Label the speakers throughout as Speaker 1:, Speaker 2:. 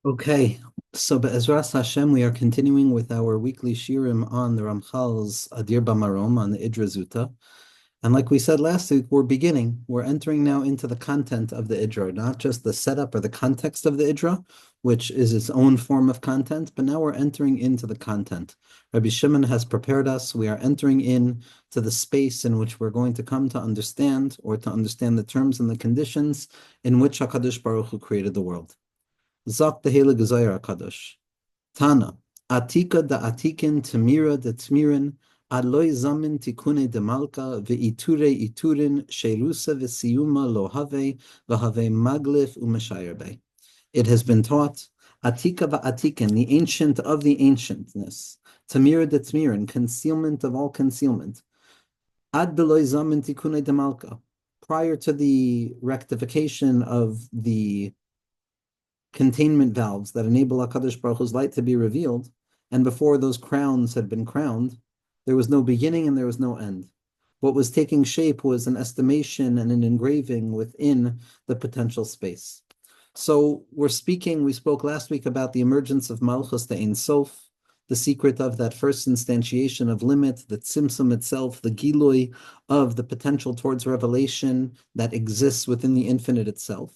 Speaker 1: Okay, so Be'ezras Hashem, we are continuing with our weekly shirim on the Ramchal's Adir BaMarom on the Idra Zuta. And like we said last week, we're entering now into the content of the Idra, not just the setup or the context of the Idra, which is its own form of content, but now we're entering into the content. Rabbi Shimon has prepared us. We are entering in to the space in which we're going to come to understand or to understand the terms and the conditions in which HaKadosh Baruch Hu created the world. Zok the Heilige Zohar Kadosh. Tana. Atika da Atikin Tamira da Tmirin Aloi Zamin Tikune de Malka Ve'iture Iturin Sherusa Vesiyuma Lohave Vahave Maglif Umeshayerbe. It has been taught Atika va Atikin, the ancient of the ancientness. Tamira de Tmirin, concealment of all concealment. Ad Beloi Zamin Tikune de Malka. Prior to the rectification of the containment valves that enable HaKadosh Baruch Hu's light to be revealed, and before those crowns had been crowned, there was no beginning and there was no end. What was taking shape was an estimation and an engraving within the potential space. So we spoke last week about the emergence of Malchus the Ein Sof, the secret of that first instantiation of limit, the tzimtzum itself, the gilui of the potential towards revelation that exists within the infinite itself.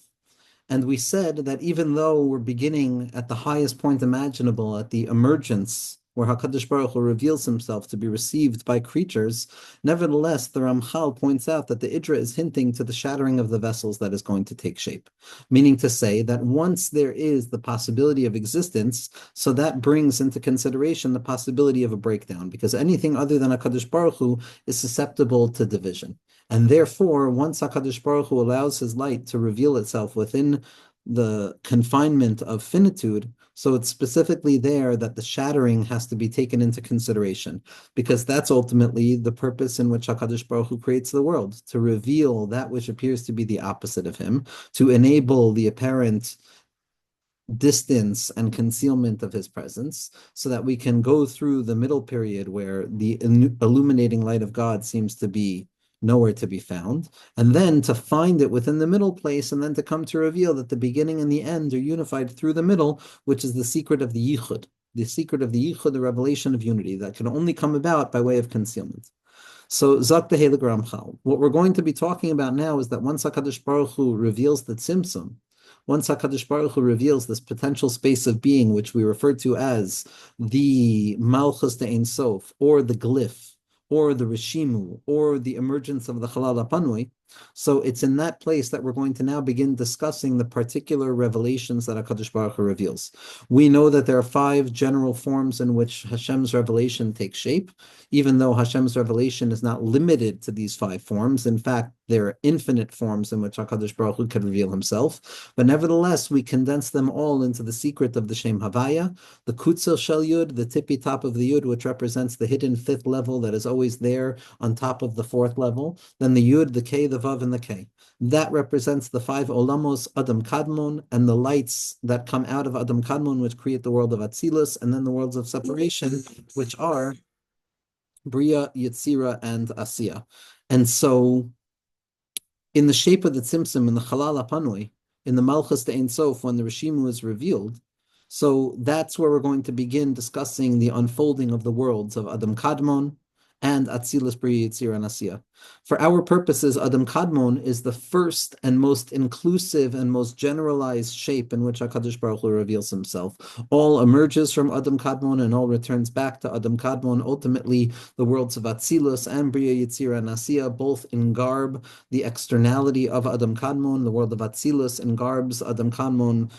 Speaker 1: And we said that even though we're beginning at the highest point imaginable, at the emergence, where HaKadosh Baruch Hu reveals himself to be received by creatures, nevertheless, the Ramchal points out that the Idra is hinting to the shattering of the vessels that is going to take shape. Meaning to say that once there is the possibility of existence, so that brings into consideration the possibility of a breakdown, because anything other than HaKadosh Baruch Hu is susceptible to division. And therefore, once HaKadosh Baruch Hu allows his light to reveal itself within the confinement of finitude, so it's specifically there that the shattering has to be taken into consideration, because that's ultimately the purpose in which HaKadosh Baruch Hu creates the world, to reveal that which appears to be the opposite of him, to enable the apparent distance and concealment of his presence, so that we can go through the middle period where the illuminating light of God seems to be nowhere to be found, and then to find it within the middle place, and then to come to reveal that the beginning and the end are unified through the middle, which is the secret of the yichud, the revelation of unity that can only come about by way of concealment. So Zak the Heilig Ramchal. What we're going to be talking about now is that once HaKadosh Baruch Hu reveals the tzimtzum, once HaKadosh Baruch Hu reveals this potential space of being, which we refer to as the Malchus de Ein Sof, or the glyph, or the Rishimu, or the emergence of the Chalal HaPanui. So it's in that place that we're going to now begin discussing the particular revelations that HaKadosh Baruch Hu reveals. We know that there are 5 general forms in which Hashem's revelation takes shape, even though Hashem's revelation is not limited to these 5 forms. In fact, there are infinite forms in which HaKadosh Baruch Hu could reveal himself. But nevertheless, we condense them all into the secret of the Shem Havaya, the Kutzel Shel Yud, the tippy top of the Yud, which represents the hidden 5th level that is always there on top of the 4th level. Then the Yud, the K, the Vav, and the K. That represents the 5 Olamos, Adam Kadmon, and the lights that come out of Adam Kadmon, which create the world of Atzilus, and then the worlds of separation, which are Bria, Yetzira, and Asiya. And so, in the shape of the tzimtzum, in the Chalal HaPanui, in the Malchus de Ein Sof, when the Rishimu is revealed, so that's where we're going to begin discussing the unfolding of the worlds of Adam Kadmon and Atzilus, Bria, Yetzira, and Asiya. For our purposes, Adam Kadmon is the first and most inclusive and most generalized shape in which HaKadosh Baruch Hu reveals himself. All emerges from Adam Kadmon and all returns back to Adam Kadmon. Ultimately, the worlds of Atzilus and Bria, Yetzira, and Asiya both engarb the externality of Adam Kadmon. The world of Atzilus engarbs Adam Kadmon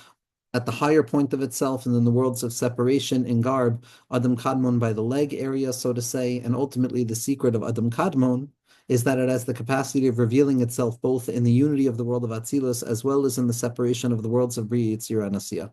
Speaker 1: at the higher point of itself, and then the worlds of separation engarb Adam Kadmon by the leg area, so to say, and ultimately the secret of Adam Kadmon is that it has the capacity of revealing itself both in the unity of the world of Atzilus as well as in the separation of the worlds of Bria, Yetzira, and Asiya.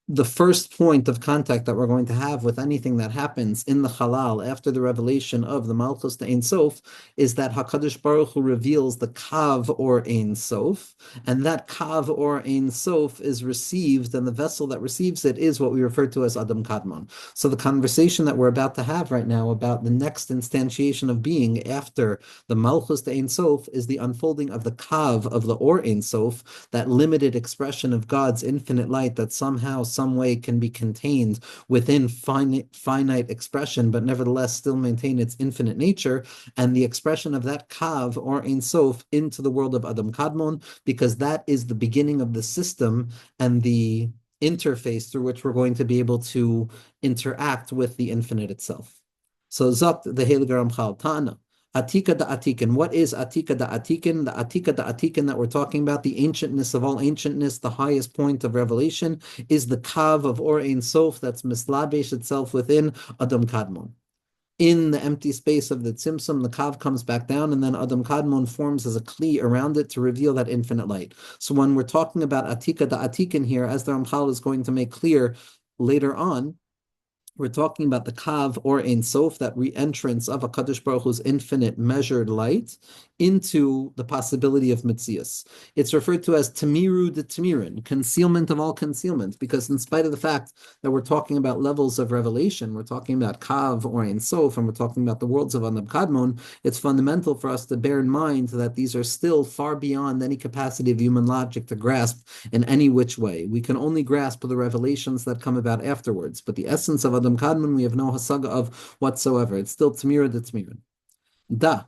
Speaker 1: the first point of contact that we're going to have with anything that happens in the Halal after the revelation of the Malchus to Ein Sof is that Hakadosh Baruch Hu reveals the Kav or Ein Sof, and that Kav or Ein Sof is received, and the vessel that receives it is what we refer to as Adam Kadmon. So the conversation that we're about to have right now about the next instantiation of being after the Malchus to Ein Sof is the unfolding of the Kav of the Or Ein Sof, that limited expression of God's infinite light that somehow, some way can be contained within finite expression, but nevertheless still maintain its infinite nature, and the expression of that Kav or Ein Sof into the world of Adam Kadmon, because that is the beginning of the system and the interface through which we're going to be able to interact with the infinite itself. So Zot the Heilige Ramchal Ta'ana. Atika da Atikin. What is Atika da Atikin? The Atika da Atikin that we're talking about, the ancientness of all ancientness, the highest point of revelation, is the Kav of Or Ein Sof that's mislabesh itself within Adam Kadmon. In the empty space of the tzimtzum, the Kav comes back down, and then Adam Kadmon forms as a kli around it to reveal that infinite light. So when we're talking about Atika da Atikin here, as the Ramchal is going to make clear later on, we're talking about the Kav or Ein Sof, that re-entrance of HaKadosh Baruch Hu's infinite measured light into the possibility of Metzias. It's referred to as Tamiru de Tamirin, concealment of all concealment, because in spite of the fact that we're talking about levels of revelation, we're talking about Kav or Ein Sof, and we're talking about the worlds of Adam Kadmon, it's fundamental for us to bear in mind that these are still far beyond any capacity of human logic to grasp in any which way. We can only grasp the revelations that come about afterwards, but the essence of Adam Kadmon we have no hasaga of whatsoever. It's still Tmira de Tmirin. Da,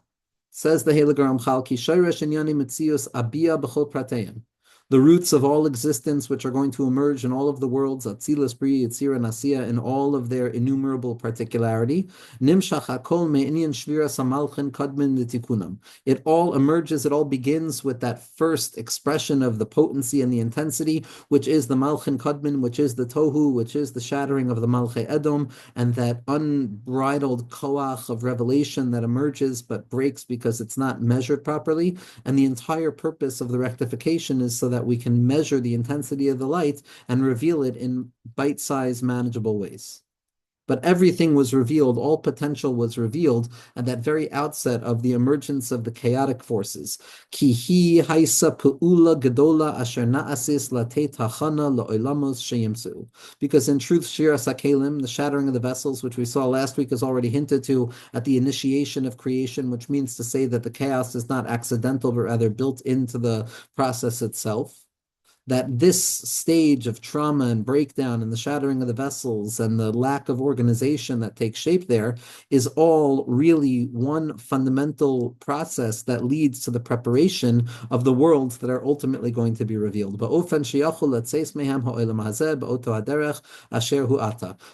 Speaker 1: says the Heilige Ramchal, Ki Shayresh Inyani Metzius Abia B'chol Prateim. The roots of all existence, which are going to emerge in all of the worlds, Atzilus, Bri, Yitzira, Nasiya, in all of their innumerable particularity. Nimshach HaKol Me'inyan Shvira Samalchin Kadmin L'Tikunam. It all emerges, it all begins with that first expression of the potency and the intensity, which is the Malchin Kadmin, which is the Tohu, which is the shattering of the Malchei Edom, and that unbridled koach of revelation that emerges but breaks because it's not measured properly. And the entire purpose of the rectification is so that we can measure the intensity of the light and reveal it in bite-sized, manageable ways. But everything was revealed, all potential was revealed at that very outset of the emergence of the chaotic forces. Kihi haisa pu'ula gedola asher na'asis lateit hachana lo'olamos sheyimsu. Because in truth, Shira Sakelim, the shattering of the vessels, which we saw last week, is already hinted to at the initiation of creation, which means to say that the chaos is not accidental, but rather built into the process itself. That this stage of trauma and breakdown and the shattering of the vessels and the lack of organization that takes shape there is all really one fundamental process that leads to the preparation of the worlds that are ultimately going to be revealed. To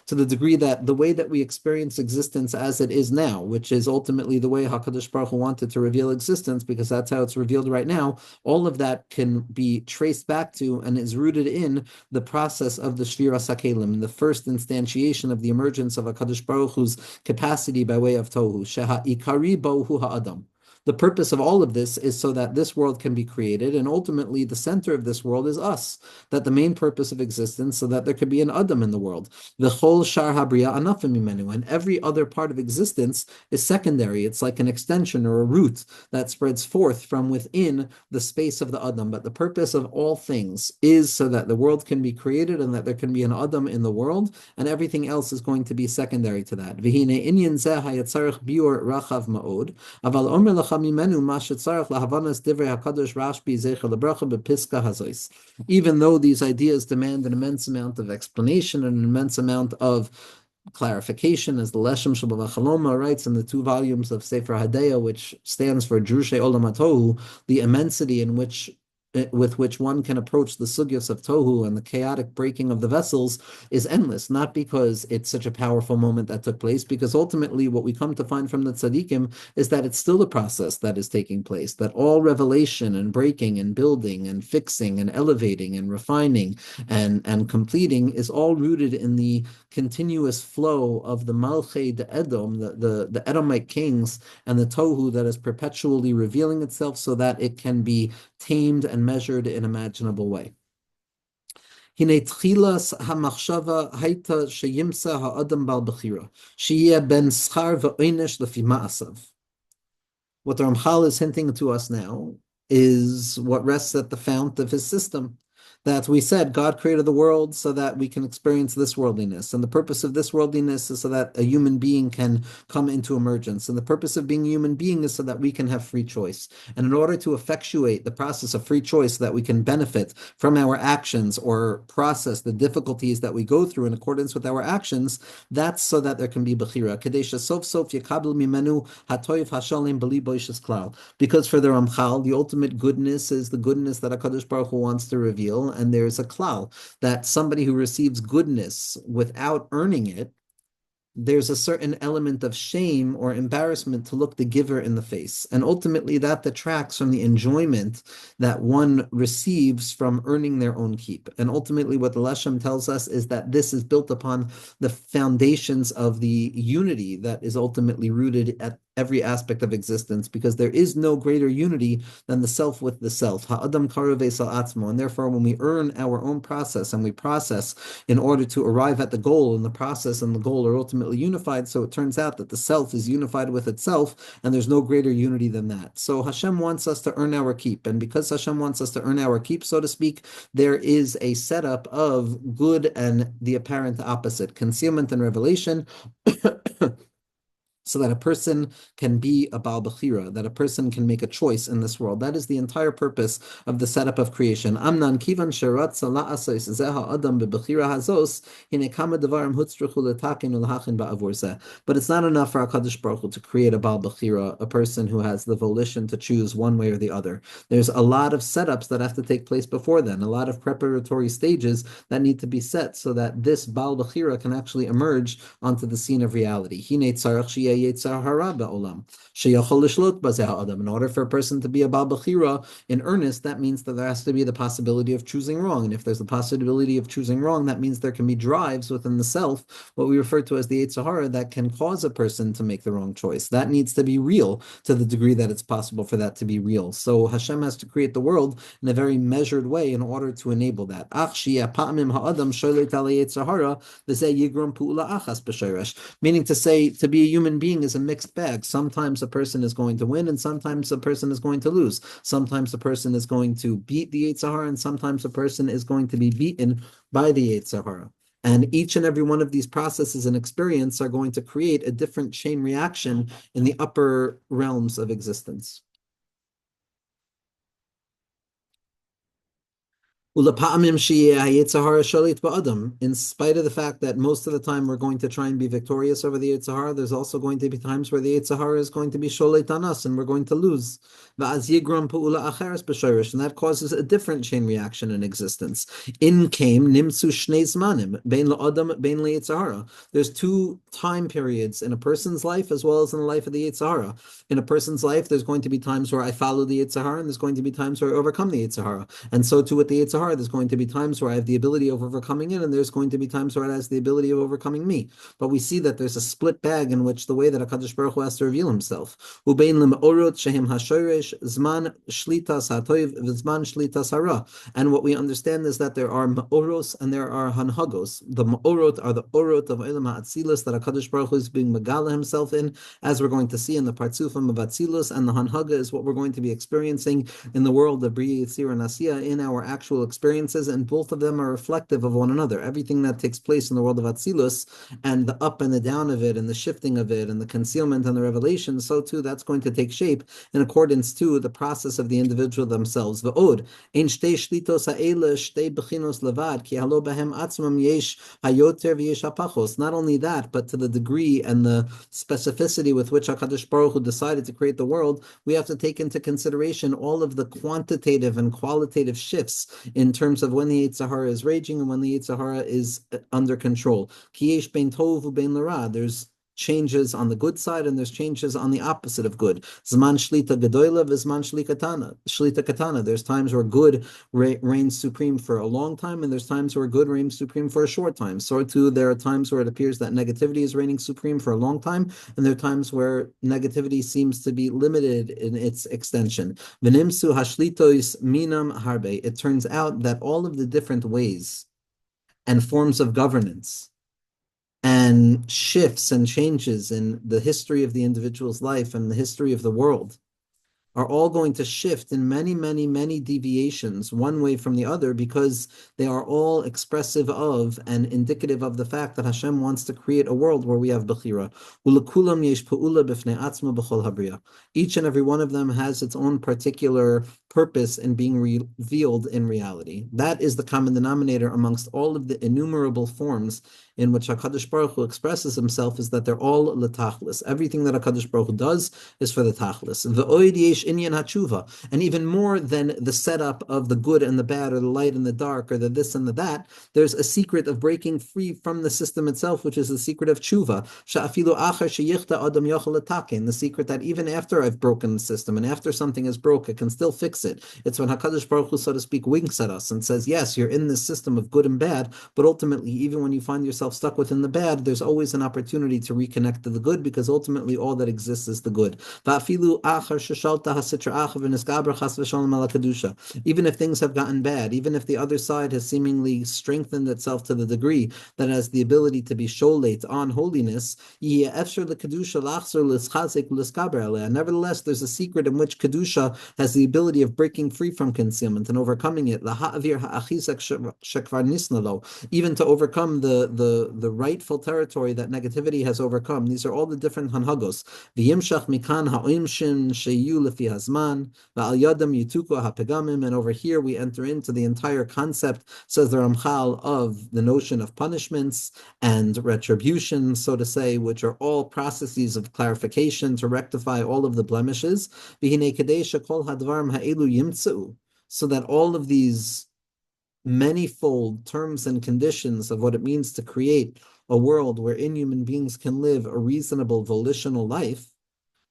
Speaker 1: the degree that the way that we experience existence as it is now, which is ultimately the way HaKadosh Baruch Hu wanted to reveal existence, because that's how it's revealed right now, all of that can be traced back to and is rooted in the process of the Shvira Sakelim, the first instantiation of the emergence of HaKadosh Baruch Hu's capacity by way of Tohu. Sheha Ikari Bohu Ha'adam. The purpose of all of this is so that this world can be created, and ultimately the center of this world is us, that the main purpose of existence, so that there could be an Adam in the world. The whole Shar Habriya Anafim Mimenu, and every other part of existence is secondary. It's like an extension or a root that spreads forth from within the space of the Adam. But the purpose of all things is so that the world can be created and that there can be an Adam in the world, and everything else is going to be secondary to that. V'hine inyan zeh hayatzarech biur rachav ma'od, aval omer lach even though these ideas demand an immense amount of explanation and an immense amount of clarification, as the Leshem Shabbat writes in the 2 volumes of Sefer Hadeya, which stands for Drushe Olam HaTohu, the immensity with which one can approach the sugyas of Tohu and the chaotic breaking of the vessels is endless, not because it's such a powerful moment that took place, because ultimately what we come to find from the tzaddikim is that it's still a process that is taking place, that all revelation and breaking and building and fixing and elevating and refining and completing is all rooted in the continuous flow of the Malchei de Edom, the Edomite kings, and the Tohu that is perpetually revealing itself so that it can be tamed and measured in imaginable way. הנה תחילת המחשבה הייתה שימצא האדם בעל בחירה, שיהיה בין שכר ועונש לפי מעשיו. What the Ramchal is hinting to us now is what rests at the fount of his system. That we said God created the world so that we can experience this worldliness. And the purpose of this worldliness is so that a human being can come into emergence. And the purpose of being a human being is so that we can have free choice. And in order to effectuate the process of free choice so that we can benefit from our actions or process the difficulties that we go through in accordance with our actions, that's so that there can be Bechira. Kadesha sof sof yakabel mimenu hatoyv hashalim beli boishes klal. Because for the Ramchal, the ultimate goodness is the goodness that HaKadosh Baruch Hu wants to reveal, and there's a klal that somebody who receives goodness without earning it, there's a certain element of shame or embarrassment to look the giver in the face. And ultimately, that detracts from the enjoyment that one receives from earning their own keep. And ultimately, what the Leshem tells us is that this is built upon the foundations of the unity that is ultimately rooted at every aspect of existence, because there is no greater unity than the self with the self. Ha'adam karuv esal atzmo. And therefore, when we earn our own process and we process in order to arrive at the goal, and the process and the goal are ultimately unified, so it turns out that the self is unified with itself, and there's no greater unity than that. So Hashem wants us to earn our keep, and because Hashem wants us to earn our keep, so to speak, there is a setup of good and the apparent opposite, concealment and revelation, so that a person can be a Baal Bechira, that a person can make a choice in this world. That is the entire purpose of the setup of creation. Amnan kivan sheratza la'asos zeha adam bebechira hazos hine kama devarim hutzruchu letakin ulhachin ba'avur zeh. But it's not enough for HaKadosh Baruch Hu to create a Baal Bechira, a person who has the volition to choose one way or the other. There's a lot of setups that have to take place before then, a lot of preparatory stages that need to be set so that this Baal Bechira can actually emerge onto the scene of reality. Hine tzarach shiyeh Yetzer Hara ba'olam, sheyachol lishlot bazeh ha'adam. In order for a person to be a Baal Bechira in earnest, that means that there has to be the possibility of choosing wrong. And if there's the possibility of choosing wrong, that means there can be drives within the self, what we refer to as the Yetzer Hara, that can cause a person to make the wrong choice. That needs to be real to the degree that it's possible for that to be real. So Hashem has to create the world in a very measured way in order to enable that. Meaning to say, to be a human being is a mixed bag. Sometimes a person is going to win, and sometimes a person is going to lose. Sometimes a person is going to beat the Yetzer Hara, and sometimes a person is going to be beaten by the Yetzer Hara. And each and every one of these processes and experience are going to create a different chain reaction in the upper realms of existence. In spite of the fact that most of the time we're going to try and be victorious over the Yetzer Hara, there's also going to be times where the Yetzer Hara is going to be sholet on us and we're going to lose. And that causes a different chain reaction in existence. In came nimtzu shnei zmanim, bein la'adam, bein le'Yetzer Hara. There's two time periods in a person's life as well as in the life of the Yetzer Hara. In a person's life, there's going to be times where I follow the Yetzer Hara, and there's going to be times where I overcome the Yetzer Hara. And so too with the Yetzer Hara, there's going to be times where I have the ability of overcoming it, and there's going to be times where it has the ability of overcoming me. But we see that there's a split bag in which the way that HaKadosh Baruch Hu has to reveal himself. Ubein lemorot shehem hashoresh zman shlitas hatoiv v'zman shlitas hara. And what we understand is that there are ma'oros and there are hanhagos. The ma'orot are the orot of Olam HaAtzilus that HaKadosh Baruch Hu is being megala himself in, as we're going to see in the Partzufim of Atzilus, and the hanhaga is what we're going to be experiencing in the world of Bria, Yitzir, and Asiya in our actual experiences, and both of them are reflective of one another. Everything that takes place in the world of Atzilus, and the up and the down of it, and the shifting of it, and the concealment and the revelation, so too that's going to take shape in accordance to the process of the individual themselves. V'od, ein shtei shlitos ha'ele shtei bechinos levad, ki halo behem atzmam yesh hayoter v'yesh hapachos. Not only that, but to the degree and the specificity with which HaKadosh Baruch Hu decided to create the world, we have to take into consideration all of the quantitative and qualitative shifts in terms of when the Yetzer Hara is raging and when the Yetzer Hara is under control. Ki yesh bein tov u'bein lara. There's changes on the good side and there's changes on the opposite of good. Zman shlita gedola v'zman shlita katana. There's times where good reigns supreme for a long time, and there's times where good reigns supreme for a short time. So too, there are times where it appears that negativity is reigning supreme for a long time, and there are times where negativity seems to be limited in its extension. V'nimsu hashlitois minam harbe. It turns out that all of the different ways and forms of governance and shifts and changes in the history of the individual's life and the history of the world are all going to shift in many, many, many deviations, one way from the other, because they are all expressive of and indicative of the fact that Hashem wants to create a world where we have Bechira. Ulekulam yesh pa'ula b'fnei atzma b'chol habriya. Each and every one of them has its own particular purpose in being revealed in reality. That is the common denominator amongst all of the innumerable forms in which HaKadosh Baruch Hu expresses himself, is that they're all l'tachlis. Everything that HaKadosh Baruch Hu does is for the tachlis. V'oid yesh inyan hatshuva. And even more than the setup of the good and the bad, or the light and the dark, or the this and the that, there's a secret of breaking free from the system itself, which is the secret of tshuva. Sha'afilu achar sheyichta adam yochel letaken. The secret that even after I've broken the system and after something is broke, I can still fix it. It's when HaKadosh Baruch Hu, so to speak, winks at us and says, yes, you're in this system of good and bad, but ultimately, even when you find yourself stuck within the bad, there's always an opportunity to reconnect to the good, because ultimately all that exists is the good. Even if things have gotten bad, even if the other side has seemingly strengthened itself to the degree that it has the ability to be sholate on holiness, nevertheless, there's a secret in which Kedusha has the ability of breaking free from concealment and overcoming it, even to overcome the rightful territory that negativity has overcome. These are all the different hanhagos. And over here we enter into the entire concept, says the Ramchal, of the notion of punishments and retribution, so to say, which are all processes of clarification to rectify all of the blemishes. So that all of these manifold terms and conditions of what it means to create a world wherein human beings can live a reasonable volitional life,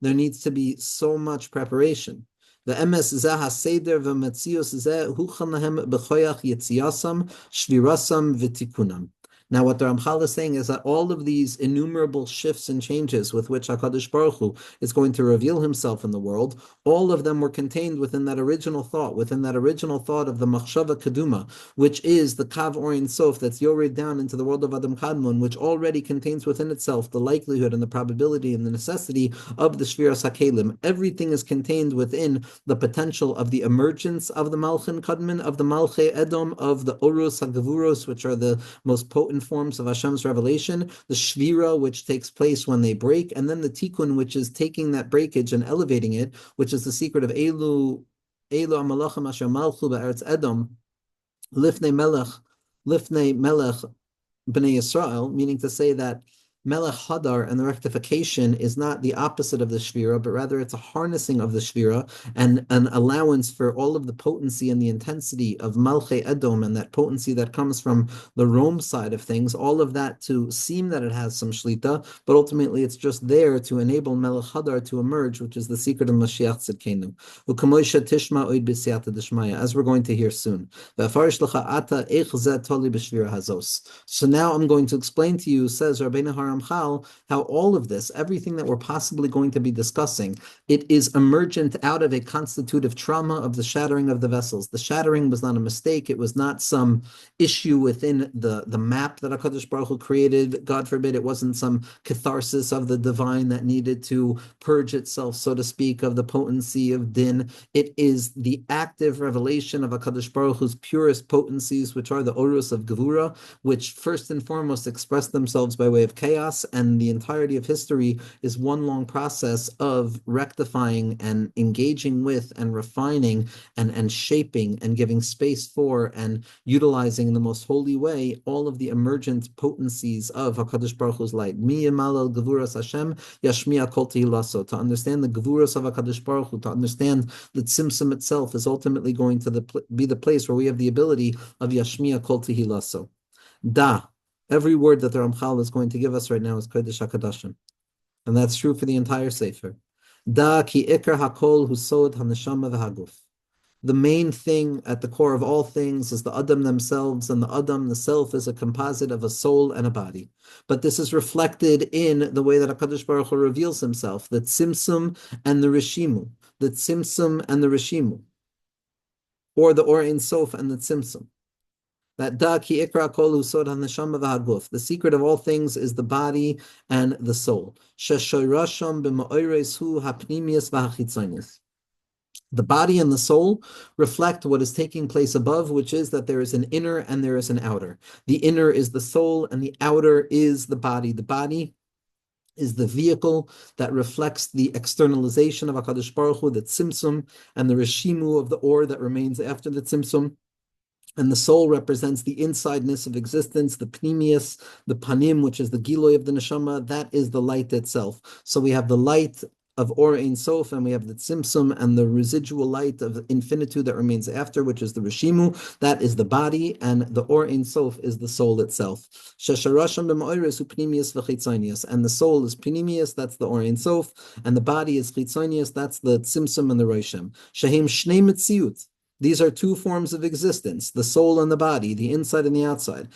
Speaker 1: there needs to be so much preparation. The emes zeh haseder v'metzios zeh huchan lahem b'choyach yitziasam shvirasam v'tikunam. Now, what the Ramchal is saying is that all of these innumerable shifts and changes with which HaKadosh Baruch Hu is going to reveal himself in the world, all of them were contained within that original thought of the Machshava Keduma, which is the Kav Orin Sof that's yored down into the world of Adam Kadmon, which already contains within itself the likelihood and the probability and the necessity of the Shviras HaKelim. Everything is contained within the potential of the emergence of the Malchin Kadmon, of the Malchei Edom, of the Oros HaGavuros, which are the most potent forms of Hashem's revelation, the Shvira, which takes place when they break, and then the Tikkun, which is taking that breakage and elevating it, which is the secret of Elu Amalachim Asher Malchu Ba'eretz Edom, Lifnei Melech Bnei Yisrael, meaning to say that Melech Hadar and the rectification is not the opposite of the Shvira, but rather it's a harnessing of the Shvira and an allowance for all of the potency and the intensity of Malchei Edom and that potency that comes from the Rome side of things, all of that to seem that it has some Shlita, but ultimately it's just there to enable Melech Hadar to emerge, which is the secret of Mashiach Tzidkenu. U'kamoisha tishma oid b'siyata d'shmaya, as we're going to hear soon. V'afarish lecha ata eich zeh toli b'shvira hazos. So now I'm going to explain to you, says Rabbeinu Ramchal, how all of this, everything that we're possibly going to be discussing, it is emergent out of a constitutive trauma of the shattering of the vessels. The shattering was not a mistake. It was not some issue within the map that HaKadosh Baruch Hu created. God forbid it wasn't some catharsis of the divine that needed to purge itself, so to speak, of the potency of din. It is the active revelation of HaKadosh Baruch Hu's purest potencies, which are the Orus of Gevura, which first and foremost express themselves by way of chaos, and the entirety of history is one long process of rectifying and engaging with and refining and shaping and giving space for and utilizing in the most holy way all of the emergent potencies of HaKadosh Baruch Hu's light. Mi yemalel gevuras Hashem yashmiya kol tehilaso. To understand the gevuras of HaKadosh Baruch Hu, to understand the tzimtzum itself is ultimately going to be the place where we have the ability of yashmiya kol tehilaso. Da. Every word that the Ramchal is going to give us right now is Kodesh HaKadoshim. And that's true for the entire Sefer. Da ki ikar hakol husod haneshama v'haguf. The main thing at the core of all things is the Adam themselves, and the Adam, the self, is a composite of a soul and a body. But this is reflected in the way that HaKadosh Baruch Hu reveals himself, the tzimtzum and the rishimu, the tzimtzum and the rishimu, or the Or Ein Sof and the tzimtzum. That da ki ikra kol usod haneshama v'haguf. The secret of all things is the body and the soul. Sheshoyrasham b'ma'oires hu hapnimius v'hachitzonius. The body and the soul reflect what is taking place above, which is that there is an inner and there is an outer. The inner is the soul and the outer is the body. The body is the vehicle that reflects the externalization of HaKadosh Baruch Hu, the tzimtzum, and the reshimu of the or that remains after the tzimtzum. And the soul represents the insideness of existence, the pnimius, the panim, which is the giloy of the neshama. That is the light itself. So we have the light of Or Ein Sof, and we have the tzimtzum and the residual light of infinitude that remains after, which is the Rishimu. That is the body, and the Or Ein Sof is the soul itself. Shesharasham b'ma'oires hu pnimius v'chitzonius, and the soul is pnimius, that's the Or Ein Sof, and the body is chitzonius, that's the tzimtzum and the roishem. Shahim shnei mitziut. These are two forms of existence, the soul and the body, the inside and the outside.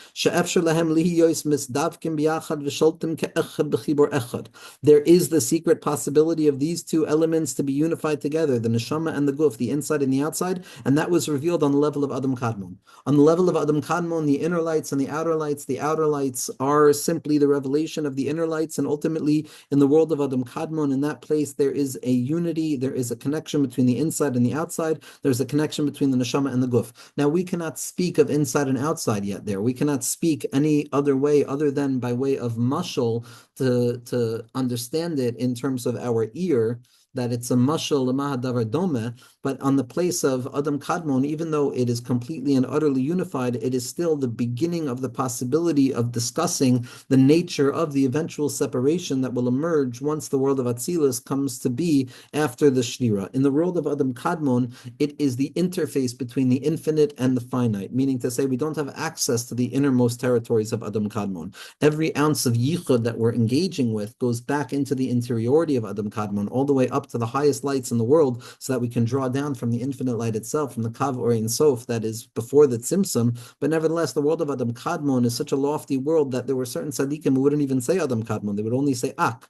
Speaker 1: There is the secret possibility of these two elements to be unified together, the neshama and the guf, the inside and the outside, and that was revealed on the level of Adam Kadmon. On the level of Adam Kadmon, the inner lights and the outer lights are simply the revelation of the inner lights, and ultimately in the world of Adam Kadmon, in that place, there is a unity, there is a connection between the inside and the outside, there's a connection between the neshama and the guf. Now, we cannot speak of inside and outside yet there. We cannot speak any other way other than by way of mashal to understand it in terms of our ear, that it's a mashal l'mahadavar dome, but on the place of Adam Kadmon, even though it is completely and utterly unified, it is still the beginning of the possibility of discussing the nature of the eventual separation that will emerge once the world of Atzilus comes to be after the Shrira. In the world of Adam Kadmon, it is the interface between the infinite and the finite, meaning to say we don't have access to the innermost territories of Adam Kadmon. Every ounce of yichud that we're engaging with goes back into the interiority of Adam Kadmon, all the way up to the highest lights in the world, so that we can draw down from the infinite light itself, from the Kav or Ein Sof that is before the tzimtzum. But nevertheless, the world of Adam Kadmon is such a lofty world that there were certain tzaddikim who wouldn't even say Adam Kadmon. They would only say Ak.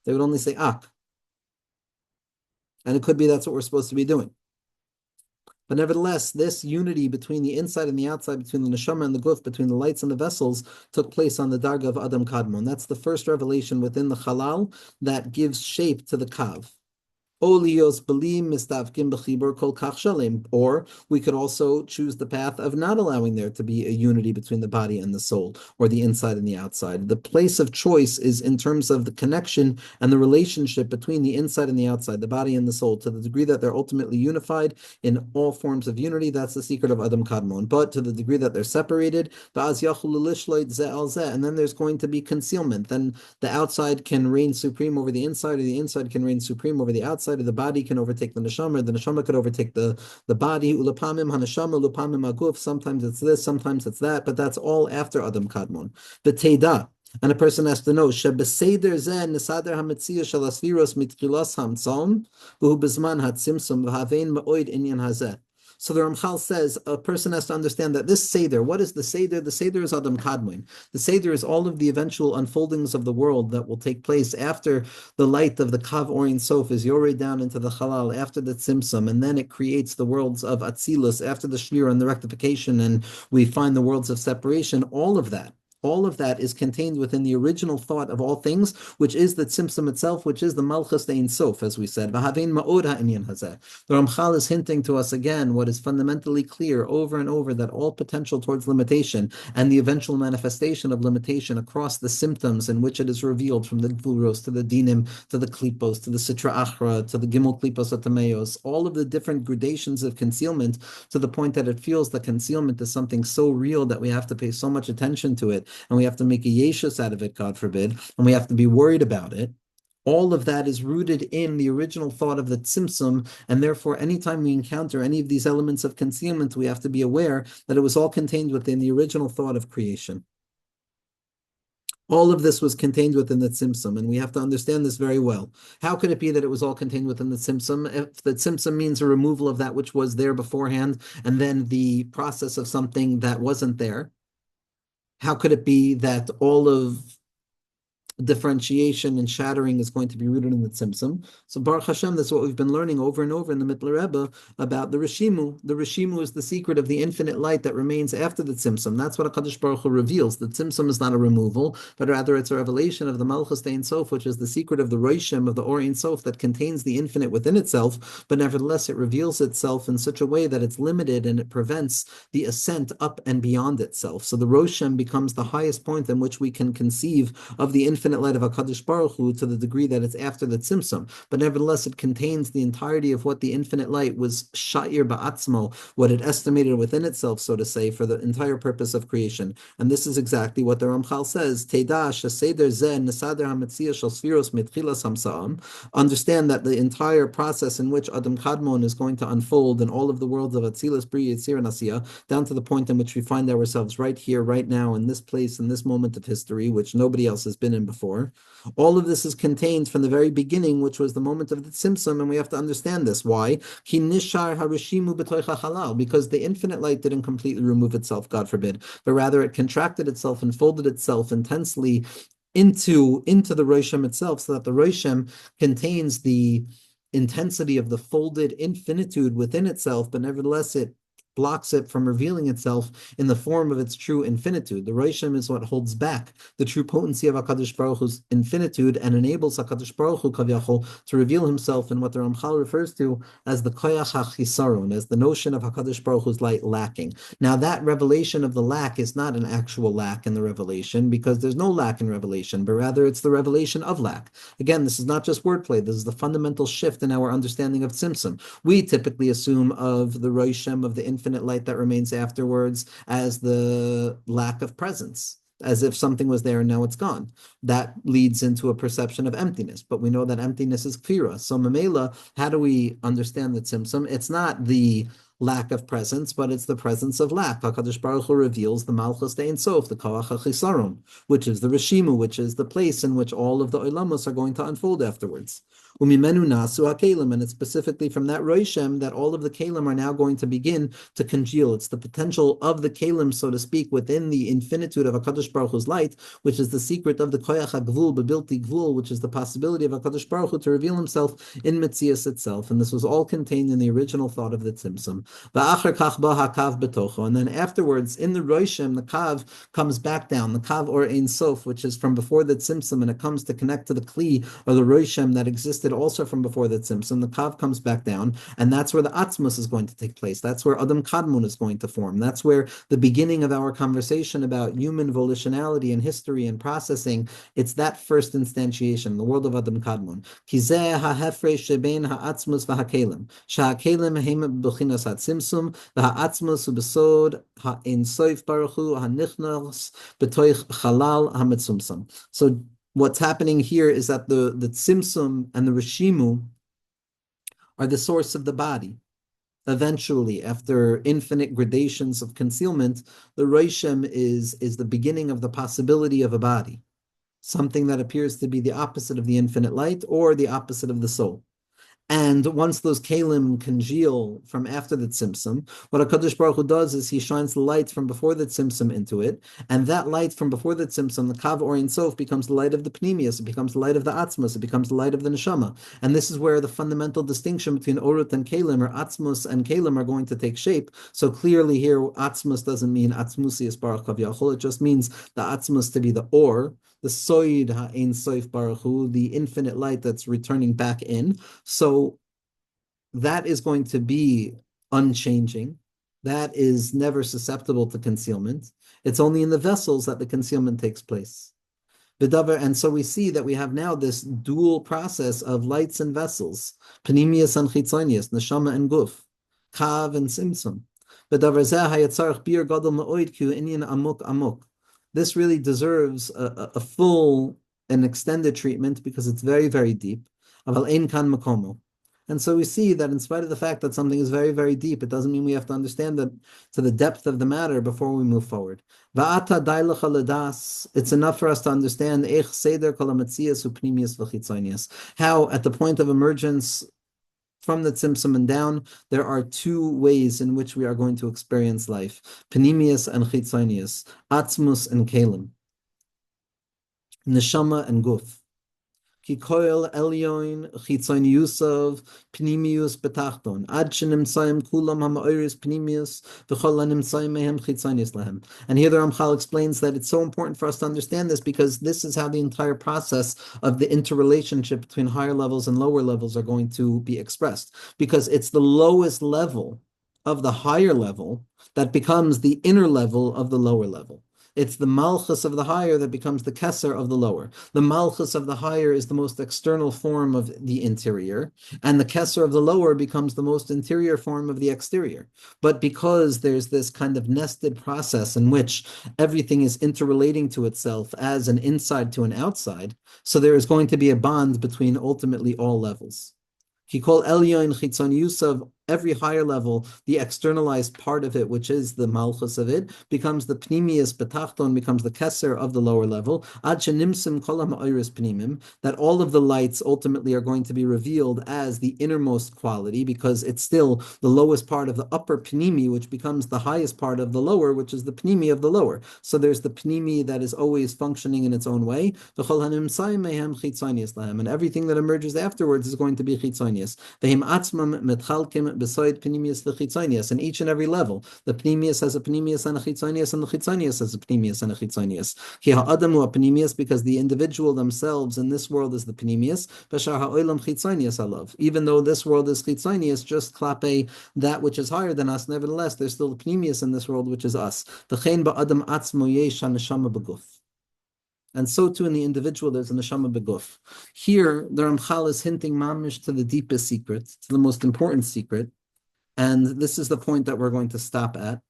Speaker 1: They would only say Ak. And it could be that's what we're supposed to be doing. But nevertheless, this unity between the inside and the outside, between the neshama and the guf, between the lights and the vessels, took place on the darga of Adam Kadmon. That's the first revelation within the halal that gives shape to the kav. Or we could also choose the path of not allowing there to be a unity between the body and the soul, or the inside and the outside. The place of choice is in terms of the connection and the relationship between the inside and the outside, the body and the soul, to the degree that they're ultimately unified in all forms of unity. That's the secret of Adam Kadmon. But to the degree that they're separated, and then there's going to be concealment. Then the outside can reign supreme over the inside, or the inside can reign supreme over the outside, of the body can overtake the neshama could overtake the body. Ulapamim haneshama, ulapamim aguf. Sometimes it's this, sometimes it's that, but that's all after Adam Kadmon. The Teda. And a person has to know, Shebeseder zeh nesader hametziyah shel asviros mitchilas hamtzom, v'hu bezman hatzimtzum v'havein ma'oid inyan hazeh. So the Ramchal says a person has to understand that this Seder, what is the Seder? The Seder is Adam Kadmon. The Seder is all of the eventual unfoldings of the world that will take place after the light of the Kav or Ein Sof is yored down into the Halal, after the tzimtzum, and then it creates the worlds of Atzilus, after the Shlir and the rectification, and we find the worlds of separation. All of that is contained within the original thought of all things, which is the tzimtzum itself, which is the Malchus Ein Sof, as we said. The Ramchal is hinting to us again what is fundamentally clear over and over, that all potential towards limitation and the eventual manifestation of limitation across the symptoms in which it is revealed, from the Gvuros to the Dinim to the Klipos to the Sitra Achra to the Gimel Klipos Atameos, all of the different gradations of concealment, to the point that it feels that concealment is something so real that we have to pay so much attention to it, and we have to make a yeshus out of it, God forbid, and we have to be worried about it. All of that is rooted in the original thought of the tzimtzum, and therefore anytime we encounter any of these elements of concealment, we have to be aware that it was all contained within the original thought of creation. All of this was contained within the tzimtzum, and we have to understand this very well. How could it be that it was all contained within the tzimtzum? If the tzimtzum means a removal of that which was there beforehand, and then the process of something that wasn't there, how could it be that all of differentiation and shattering is going to be rooted in the tzimtzum. So Baruch Hashem, that's what we've been learning over and over in the Mittler Rebbe about the Rishimu. The Rishimu is the secret of the infinite light that remains after the tzimtzum. That's what HaKadosh Baruch Hu reveals. The tzimtzum is not a removal, but rather it's a revelation of the Malchus Ein Sof, which is the secret of the Roshim, of the Or Ein Sof, that contains the infinite within itself, but nevertheless it reveals itself in such a way that it's limited and it prevents the ascent up and beyond itself. So the Roshim becomes the highest point in which we can conceive of the infinite light of HaKadosh Baruch Hu, to the degree that it's after the tzimtzum, but nevertheless it contains the entirety of what the infinite light was sha'ir ba'atzmo, what it estimated within itself, so to say, for the entire purpose of creation. And this is exactly what the Ramchal says. Teda sheseder zeh nesader hamitzia shel sfiros mitchilas hamsa'am. Understand that the entire process in which Adam Kadmon is going to unfold in all of the worlds of Atzilas, Bri, Yitzir, and Asiya, down to the point in which we find ourselves right here, right now, in this place, in this moment of history, which nobody else has been in before. All of this is contained from the very beginning, which was the moment of the tzimtzum, and we have to understand this. Why? Ki nishar harishimu b'toicha halal, because the infinite light didn't completely remove itself, God forbid, but rather it contracted itself and folded itself intensely into the Roshim itself, so that the Roshim contains the intensity of the folded infinitude within itself, but nevertheless it blocks it from revealing itself in the form of its true infinitude. The Roshim is what holds back the true potency of HaKadosh Baruch Hu's infinitude and enables HaKadosh Baruch Hu Kavyachol to reveal himself in what the Ramchal refers to as the Koyach HaChisarun, as the notion of HaKadosh Baruch Hu's light lacking. Now that revelation of the lack is not an actual lack in the revelation, because there's no lack in revelation, but rather it's the revelation of lack. Again, this is not just wordplay. This is the fundamental shift in our understanding of tzimtzum. We typically assume of the Roshim, of the infinite light that remains afterwards, as the lack of presence, as if something was there and now it's gone. That leads into a perception of emptiness, but we know that emptiness is kfira. So Mamela, how do we understand the tzimtzum? It's not the lack of presence, but it's the presence of lack. HaKadosh Baruch Hu reveals the Malchus Ein Sof, the Koach HaChisaron, which is the Rishimu, which is the place in which all of the Olamos are going to unfold afterwards. Umimenu nasu hakelim, and it's specifically from that Roishem that all of the kelim are now going to begin to congeal. It's the potential of the kelim, so to speak, within the infinitude of HaKadosh Baruch Hu's light, which is the secret of the Koyach HaGvul, Bebilti Gvul, which is the possibility of HaKadosh Baruch Hu to reveal himself in Metzias itself. And this was all contained in the original thought of the Tzimtzum. And then afterwards, in the Roishem, the Kav comes back down, the Kav or Ein Sof, which is from before the Tzimtzum, and it comes to connect to the Kli, or the Roishem that existed also from before the Tzimtzum. The Kav comes back down, and that's where the Atzmus is going to take place. That's where Adam Kadmon is going to form. That's where the beginning of our conversation about human volitionality and history and processing, it's that first instantiation, the world of Adam Kadmon. Kizeh ha'hefresh shebein ha'atzmus v'ha'kelim. Sha'kelim heim b'chinas ha'tzimtzum v'ha'atzmus u'besod ha'in soif baruch hu ha'nichnas b'toich chalal ha'mitzumsam. So what's happening here is that the tzimtzum and the rishimu are the source of the body. Eventually, after infinite gradations of concealment, the Roishem is the beginning of the possibility of a body, something that appears to be the opposite of the infinite light or the opposite of the soul. And once those kalim congeal from after the tzimtzum, what HaKadosh Baruch Hu does is he shines the light from before the tzimtzum into it, and that light from before the tzimtzum, the kav or Ein Sof, becomes the light of the pnimius, it becomes the light of the atzmus, it becomes the light of the neshama. And this is where the fundamental distinction between orut and kalim, or atzmus and kalim, are going to take shape. So clearly here, atzmus doesn't mean atzmusi Baruch Kavyachol, it just means the atzmus to be the or, the soid ha'ein soif baruch hu, the infinite light that's returning back in. So that is going to be unchanging. That is never susceptible to concealment. It's only in the vessels that the concealment takes place. And so we see that we have now this dual process of lights and vessels, panemius and chitzonius, neshama and guf, kav and simsum. This really deserves a full and extended treatment because it's very, very deep. And so we see that in spite of the fact that something is very, very deep, it doesn't mean we have to understand that to the depth of the matter before we move forward. It's enough for us to understand how at the point of emergence from the tzimtzum and down, there are two ways in which we are going to experience life: panemius and chitzonius, atzmus and kalim. neshama and guf. Ki koil elyon chitzon Yusuf pnimius betachton ad shenimtzayim kulam ha'ma'oris pnimius v'chol ha'nimtzayim mehem chitzonius lehem. And here the Ramchal explains that it's so important for us to understand this because this is how the entire process of the interrelationship between higher levels and lower levels are going to be expressed. Because it's the lowest level of the higher level that becomes the inner level of the lower level. It's the malchus of the higher that becomes the kesser of the lower. The malchus of the higher is the most external form of the interior, and the kesser of the lower becomes the most interior form of the exterior. But because there's this kind of nested process in which everything is interrelating to itself as an inside to an outside, so there is going to be a bond between ultimately all levels. He called Elyon Chitzon Yusuf, every higher level, the externalized part of it, which is the malchus of it, becomes the pnimius betachton, becomes the keser of the lower level. Ad shenimsim kol ha'ma'oris pnimim, that all of the lights ultimately are going to be revealed as the innermost quality, because it's still the lowest part of the upper pnimi, which becomes the highest part of the lower, which is the pnimi of the lower. So there's the pnimi that is always functioning in its own way. V'chol hanimtzayim mehem chitzonius lehem, and everything that emerges afterwards is going to be chitzonius. V'hem atzmam metchalkim beside pnimius v'chitzonius, and each and every level, the pnimius has a pnimius and a chitzonius, and the chitzonius has a pnimius and a chitzonius. Ki ha'adamu pnimius, because the individual themselves in this world is the pnimius, v'shar ha'olam chitzonius alav. Even though this world is chitzonius, just klape that which is higher than us, nevertheless, there's still the pnimius in this world, which is us. V'chein ba'adam atzmo yesh ha'neshama b'guf. And so too in the individual, there's a neshama beguf. Here, the Ramchal is hinting mamish to the deepest secret, to the most important secret. And this is the point that we're going to stop at.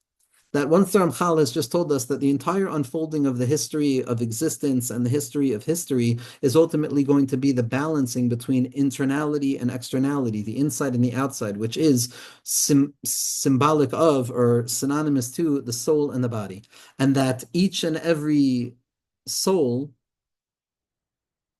Speaker 1: That once the Ramchal has just told us that the entire unfolding of the history of existence and the history of history is ultimately going to be the balancing between internality and externality, the inside and the outside, which is symbolic of or synonymous to the soul and the body. And that each and every soul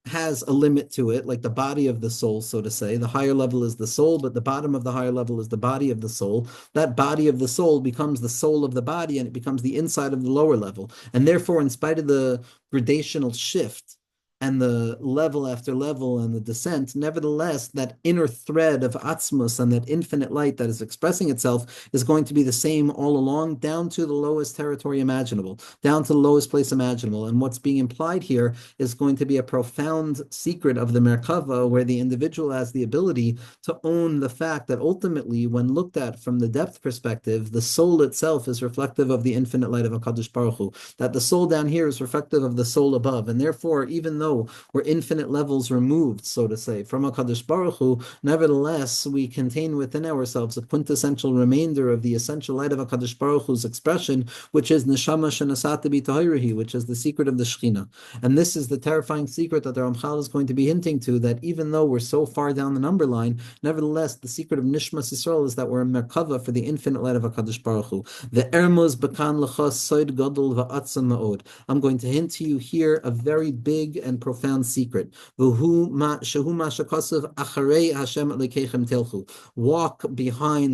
Speaker 1: has a limit to it, like the body of the soul, so to say. The higher level is the soul, but the bottom of the higher level is the body of the soul. That body of the soul becomes the soul of the body, and it becomes the inside of the lower level. And therefore, in spite of the gradational shift and the level after level and the descent, nevertheless, that inner thread of Atzmus and that infinite light that is expressing itself is going to be the same all along, down to the lowest territory imaginable, down to the lowest place imaginable. And what's being implied here is going to be a profound secret of the Merkava, where the individual has the ability to own the fact that ultimately, when looked at from the depth perspective, the soul itself is reflective of the infinite light of HaKadosh Baruch Hu, that the soul down here is reflective of the soul above. And therefore, even though we're infinite levels removed, so to say, from HaKadosh Baruch Hu, nevertheless, we contain within ourselves a quintessential remainder of the essential light of HaKadosh Baruch Hu's expression, which is Neshama Shenasata B'Tahirahi, which is the secret of the Shechina. And this is the terrifying secret that the Ramchal is going to be hinting to, that even though we're so far down the number line, nevertheless, the secret of Nishmas Yisrael is that we're a Merkava for the infinite light of HaKadosh Baruch Hu. The Ermos Bakan L'chas Soid Gadol Va'atzam Ma'od. I'm going to hint to you here a very big and profound secret. Walk behind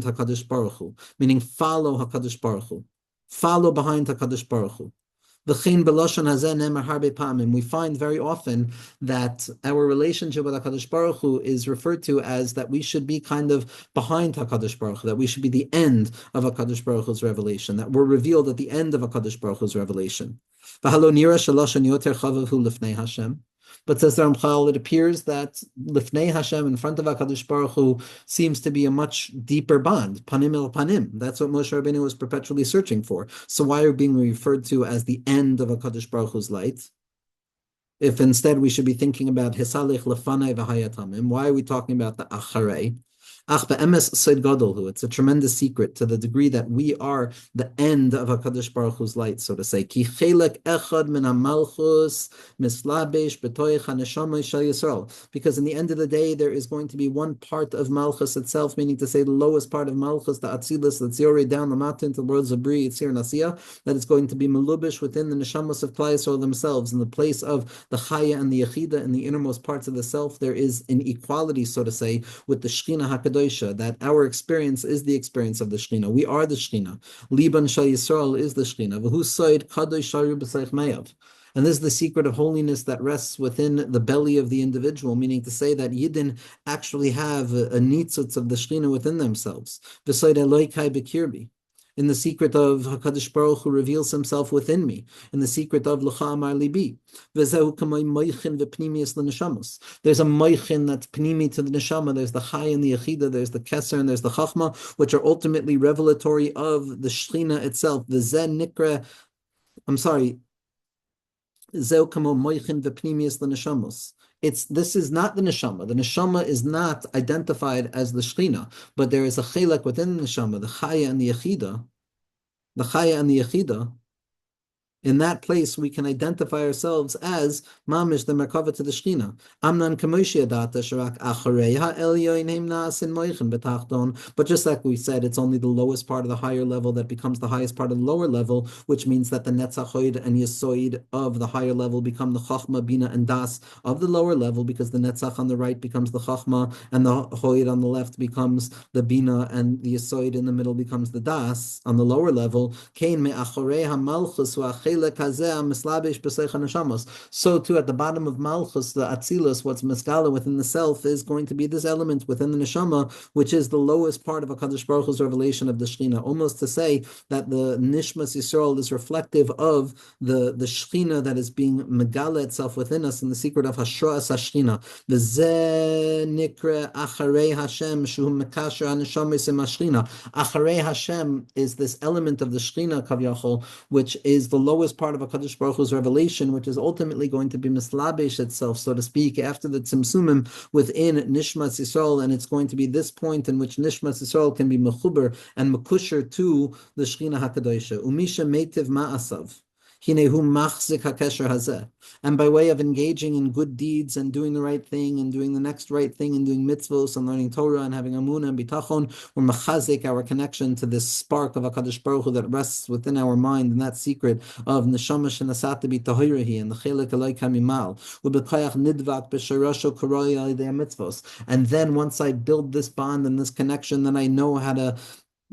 Speaker 1: HaKadosh Baruch Hu, meaning follow HaKadosh Baruch Hu. Follow behind HaKadosh Baruch Hu. We find very often that our relationship with HaKadosh Baruch Hu is referred to as that we should be kind of behind HaKadosh Baruch Hu, that we should be the end of HaKadosh Baruch Hu's revelation, that we're revealed at the end of HaKadosh Baruch Hu's revelation. But says the Ramchal, it appears that Lifnei Hashem, in front of HaKadosh Baruch Hu, seems to be a much deeper bond, panim el panim. That's what Moshe Rabbeinu was perpetually searching for. So why are we being referred to as the end of HaKadosh Baruch Hu's light? If instead we should be thinking about Hisalich Lefanei V'Hayatamim, why are we talking about the Acharei? It's a tremendous secret to the degree that we are the end of HaKadosh Baruch Hu's light, so to say. Because in the end of the day, there is going to be one part of Malchus itself, meaning to say the lowest part of Malchus, the Atzilus, that's already down the mountain to the worlds of Bri, Yitzir, Nasiya, that is going to be Melubish within the Neshamos of Klal Yisrael themselves. In the place of the Chaya and the Yechida in the innermost parts of the self, there is an equality, so to say, with the Shechina HaKadosh, that our experience is the experience of the Shechina. We are the Shechina. Liban Shal Yisrael is the Shechina. V'hu Soid Kadosh Sharu B'Seich Meyav. And this is the secret of holiness that rests within the belly of the individual, meaning to say that Yidden actually have a nitzutz of the Shekhinah within themselves. Beside Eloikai Bekirbi. In the secret of HaKadosh Baruch Hu reveals himself within me, in the secret of L'cha Amar Libi. There's a moichin that's pnimi to the neshama, there's the chai and the yechida, there's the keser and there's the chachma, which are ultimately revelatory of the Shekhinah itself. The zen nikra, I'm sorry, zeu kamo moichin v'pnimius l'neshamos. This is not the neshama. The neshama is not identified as the Shekhinah, but there is a chelek within the neshama, the chaya and the yechida. The chaya and the yechida. In that place, we can identify ourselves as mamish, the merkava to the Shekhinah. Amnan kamoshi adata sharak achareha elyoinim naasin moichin betachton. But just like we said, it's only the lowest part of the higher level that becomes the highest part of the lower level, which means that the netzachoid and yesoid of the higher level become the chachma, bina, and das of the lower level, because the netzach on the right becomes the chachma, and the choid on the left becomes the bina, and the yesoid in the middle becomes the das on the lower level. Kain me achareha malchus so too, at the bottom of Malchus, the Atzilus, what's Meskala within the self, is going to be this element within the Neshama, which is the lowest part of HaKadosh Baruch Hu's revelation of the Shekhinah. Almost to say that the Nishmas Yisrael is reflective of the Shekhinah that is being Megala itself within us in the secret of Hashras HaShekhinah. The Ze Nikre Acharei Hashem Shu Mekasher HaNeshama Sim HaShekhinah. Acharei Hashem is this element of the Shekhinah, Kavyachol, which is the lowest part of HaKadosh Baruch Hu's revelation, which is ultimately going to be mislabesh itself, so to speak, after the tzimtzumim within Nishmas Yisrael, and it's going to be this point in which Nishmas Yisrael can be mechuber and mekusher to the Shekhinah HaKadosha. Umisha meitiv ma'asav. And by way of engaging in good deeds and doing the right thing and doing the next right thing and doing mitzvos and learning Torah and having amunah and bitachon, we're machazik our connection to this spark of HaKadosh Baruch Hu that rests within our mind, and that secret of neshama shenasata b'tahirahi and the chelik eloi kamimal u'b'koyach nidvat b'sharasho koroi alidei mitzvos. And then once I build this bond and this connection, then I know how to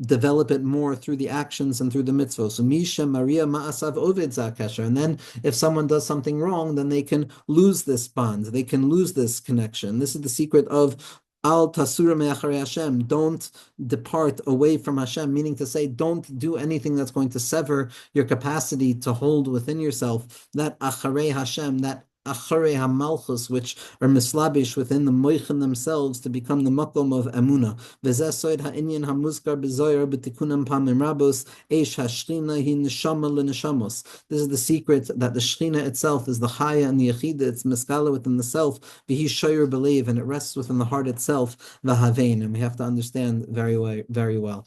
Speaker 1: develop it more through the actions and through the mitzvot. So Misha Maria Ma'asav Ovid Zakasher. And then if someone does something wrong, then they can lose this bond, they can lose this connection. This is the secret of Al Tasura Me'acharei Hashem. Don't depart away from Hashem, meaning to say, don't do anything that's going to sever your capacity to hold within yourself that Acharei Hashem, that Acharei HaMalchus, which are mislabish within the moichin themselves to become the makom of emuna. V'zeh soid ha'inyan hamuzkar b'zoyer b'tikunam pamim rabos eish ha'shchina hi neshama l'neshamos. This is the secret that the Shekhinah itself is the chaya and the yechida. It's miskala within the self. V'hi shoyer believe, and it rests within the heart itself. V'havein, and we have to understand very well.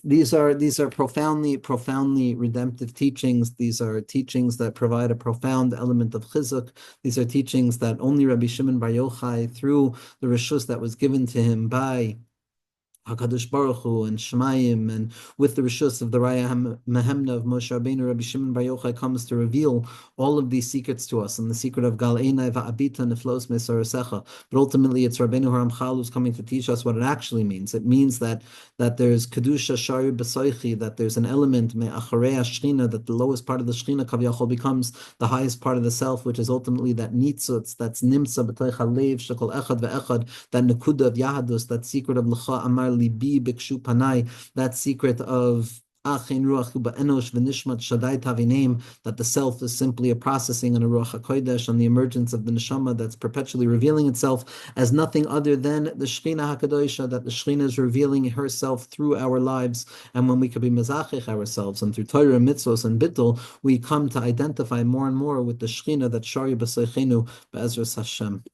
Speaker 1: These are profoundly redemptive teachings. These are teachings that provide a profound element of chizuk. These are teachings that only Rabbi Shimon Bar Yochai, through the reshus that was given to him by HaKadosh Baruch Hu and Shemayim, and with the reshus of the Raya Mehemna of Moshe Rabbeinu, Rabbi Shimon Bar Yochai comes to reveal all of these secrets to us, and the secret of Gal Einai Va'abita Neflos Mesorasecha. But ultimately, it's Rabbeinu Ramchal who's coming to teach us what it actually means. It means that there's Kedusha Shari B'Soichi, that there's an element Me'acharei HaShechina, that the lowest part of the Shechina Kavyachol becomes the highest part of the self, which is ultimately that nitzutz, that's Nimsa B'Toich HaLev Shekol Echad Ve'echad, that Nekuda of Yahadus, that secret of L'cha Amar Libi Bikshu Panai, that secret of Achin Ruach Enosh V'Nishmat Shaddai Tavinem, that the self is simply a processing and a Ruach HaKodesh on the emergence of the Neshama that's perpetually revealing itself as nothing other than the Shekhinah HaKadosha, that the Shekhinah is revealing herself through our lives. And when we could be Mezachich ourselves, and through Torah, Mitzvos, and Bittul, we come to identify more and more with the Shekhinah that Shari B'Seichenu Be'ezras Hashem.